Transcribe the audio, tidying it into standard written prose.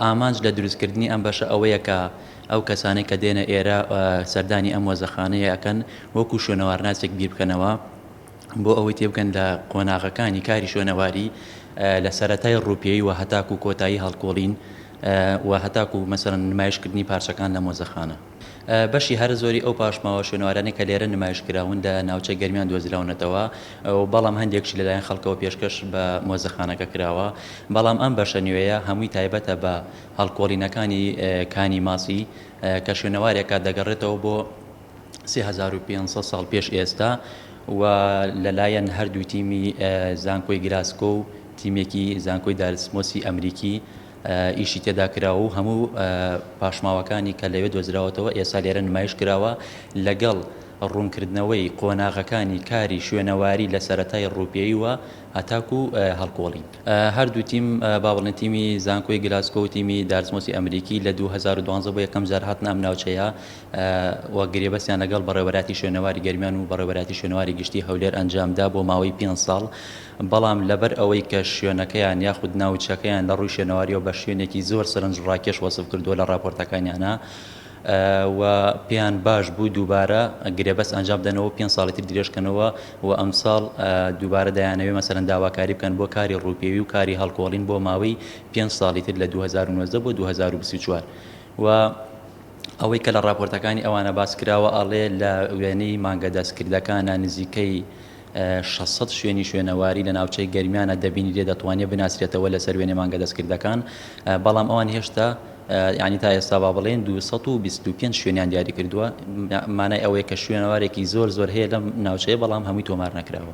ئامانج لە دروستکردنی ئەم بەشە ئەوەیە کە ئەو کەسانەی کە دێنە ئێرە سەردانی ئەم وەزەخانەیە ئەکەن وەکو شوێنەوارناسێک بیر بکەنەوە بۆ ئەوەی تێبکەن لە قۆناغەکانی کاری شوێنەواری لە سەرەتای ڕووپێی و هەتاکو کۆتایی هەڵکۆڵین و هەتاکو مەسەرەن نمایشکردنی پارچەکان لە مۆزەخانە. بەشی هەر زۆری ئەو پاشماوە شوێنەوارانەی کە لێرە نمایشکراون لە ناوچە گەرمیان دۆزراونەتەوە بەڵام هەندێکشی لەلایەن خەڵکەوە پێشکەش بە مۆزەخانەکە کراوە بەڵام ئەم بەشە نوێیە هەمووی تایبەتە بە هەڵکۆڵینەکانی کانی ماسی کە شوێنەوارێکە دەگەڕێتەوە بۆ 3500 ساڵ پێش ئێستا و لەلایەن هەردوو تیمی زانکۆی گلاسکۆ و تیمێکی زانکۆی دارسمۆسی ئەمریکی ئیشی تێدا کراوە و هەموو پاشماوەکانی کە لەوێ دۆزراوەتەوە ئێستا لێرە نمایش کراوە لەگەڵ ڕوونکردنەوەی قۆناغەکانی کاری شوێنەواری لە سەرەتای ڕووپێی وە هەتاکو هەڵکۆڵین. هەردوو تیم با بڵێن تیمی زانکۆی گلاسکۆ و تیمی دارسمۆسی ئەمریکی لە 2012 بۆ یەکەم جار هاتن ئەم ناوچەیە وە گرێبەستیان لەگەڵ بەڕێوەبەراتی شوێنەواری گەرمیان و بەڕێوەبەراتی شوێنەواری گشتی هەولێر ئەنجامدا بۆ ماوەی 5 ساڵ بەڵام لەبەر ئەوەی کە شوێنەکەیان یاخود ناوچەکەیان لە ڕووی شوێنەوەریەوە بە شوێنێکی زۆر سەرنج ڕاکێش وەسف کردووە لە راپۆرتەکانیانە و پێیان باش بوو دووبارە گرێبەست ئەنجام بدەنەوە 5 ساڵی تر درێژکەنەوە و ئەمساڵ دووبارە دەیانەوێت مەسەرەن داواکاری بکەن بۆ کاری ڕووپێوی و کاری هەڵکۆڵین بۆ ماوەی 5 ساڵی تر لە 2019 بۆ 2024 و ئەوەی کە لە راپۆرتەکانی ئەوانە باس کراوە ئەڵێ لە وێنەی مانگە دەستکردەکانە نزیکەی 600 شوێنی شوێنەواری لە ناوچەی گەرمیانە دەبینی لێ دەتوانێت بناسرێتەوە لەسەر وێنەی مانگە دەستکردەکان بەڵام ئەوان هێشتا یعنی تا ئێستا با بڵێن 225 شوێنیان دیاری کردووە مانای ئەوەیە کە شوێنەوارێکی زۆر هەیە لەم ناوچەیە بەڵام هەمووی تۆمار نەکراوە.